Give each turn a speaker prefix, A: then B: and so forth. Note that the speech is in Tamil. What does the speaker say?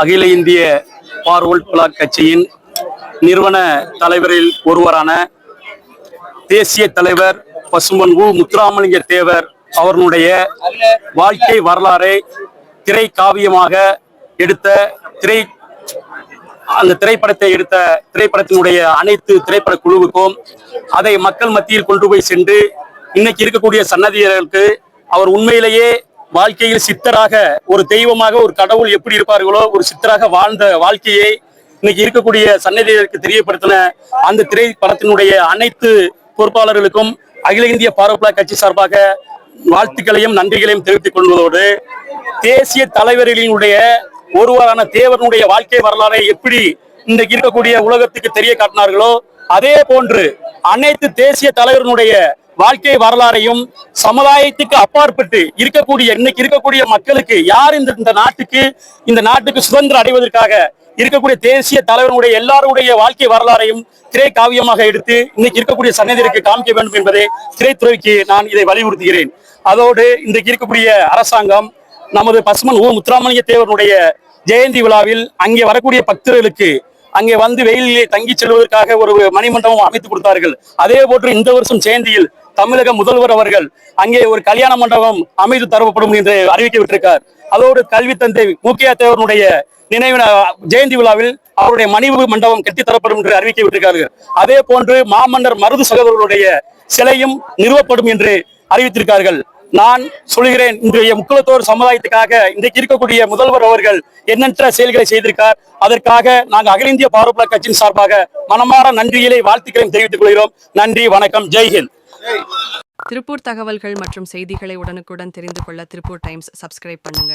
A: அகில இந்திய பார்வர்ட் பிளாக் கட்சியின் நிறுவன தலைவரில் ஒருவரான தேசிய தலைவர் பசும்பொன் முத்துராமலிங்க தேவர் அவர்களுடைய வாழ்க்கை வரலாறை திரை காவியமாக எடுத்த அந்த திரைப்படத்தை எடுத்த திரைப்படத்தினுடைய அனைத்து திரைப்பட குழுவுக்கும் அதை மக்கள் மத்தியில் கொண்டு போய் சென்று இன்னைக்கு இருக்கக்கூடிய சன்னதியர்களுக்கு அவர் உண்மையிலேயே வாழ்க்கையில் சித்தராக ஒரு தெய்வமாக ஒரு கடவுள் எப்படி இருப்பார்களோ ஒரு சித்தராக வாழ்ந்த வாழ்க்கையை இன்னைக்கு இருக்கக்கூடிய சன்னதியர்களுக்கு தெரியப்படுத்தின அந்த திரைப்படத்தினுடைய அனைத்து பொறுப்பாளர்களுக்கும் அகில இந்திய பார்வர்ட் பிளாக் கட்சி சார்பாக வாழ்த்துக்களையும் நன்றிகளையும் தெரிவித்துக் கொள்வதோடு தேசிய தலைவர்களினுடைய ஒருவரான தேவனுடைய வாழ்க்கை வரலாறை எப்படி இன்றைக்கு இருக்கக்கூடிய உலகத்துக்கு தெரிய காட்டினார்களோ அதே போன்று அனைத்து தேசிய தலைவர்களுடைய வாழ்க்கை வரலாறையும் சமுதாயத்துக்கு அப்பாற்பட்டு இன்னைக்கு இருக்கக்கூடிய மக்களுக்கு யார் இந்த நாட்டுக்கு சுதந்திரம் அடைவதற்காக இருக்கக்கூடிய தேசிய தலைவர்களுடைய எல்லாருடைய வாழ்க்கை வரலாறையும் திரை காவியமாக எடுத்து இன்னைக்கு இருக்கக்கூடிய சன்னதிக்கு காமிக்க வேண்டும் என்பதை திரைத்துறைக்கு நான் இதை வலியுறுத்துகிறேன். அதோடு இன்றைக்கு இருக்கக்கூடிய அரசாங்கம் நமது பசும்பொன் முத்துராமலிங்க தேவனுடைய ஜெயந்தி விழாவில் அங்கே வரக்கூடிய பக்தர்களுக்கு அங்கே வந்து வெயிலிலே தங்கி செல்வதற்காக ஒரு மணிமண்டபம் அமைத்து கொடுத்தார்கள். அதே போன்று இந்த வருஷம் ஜெயந்தியில் தமிழக முதல்வர் அவர்கள் அங்கே ஒரு கல்யாண மண்டபம் அமைத்து தரப்படும் என்று அறிவிக்கப்பட்டிருக்கார். அதோடு கல்வி தந்தை மூக்கையா தேவனுடைய நினைவு ஜெயந்தி விழாவில் அவருடைய மணிவு மண்டபம் கட்டித்தரப்படும் என்று அறிவிக்கப்பட்டிருக்கார்கள். அதே போன்று மாமன்னர் மருது சகோதரர்களுடைய சிலையும் நிறுவப்படும் என்று அறிவித்திருக்கார்கள். நான் சொல்கிறேன், இன்றைய முக்குலத்தோர் சமுதாயத்துக்காக இன்றைக்கு இருக்கக்கூடிய முதல்வர் அவர்கள் எண்ணற்ற செயல்களை செய்திருக்கார். அதற்காக நாங்கள் அகில இந்திய பார்வர்ட் பிளாக் கட்சியின் சார்பாக மனமாற நன்றிகளை வாழ்த்துக்களையும் தெரிவித்துக் கொள்கிறோம். நன்றி, வணக்கம், ஜெய்ஹிந்த்.
B: திருப்பூர் தகவல்கள் மற்றும் செய்திகளை உடனுக்குடன் தெரிந்து கொள்ள திருப்பூர் டைம்ஸ் சப்ஸ்கிரைப் பண்ணுங்க.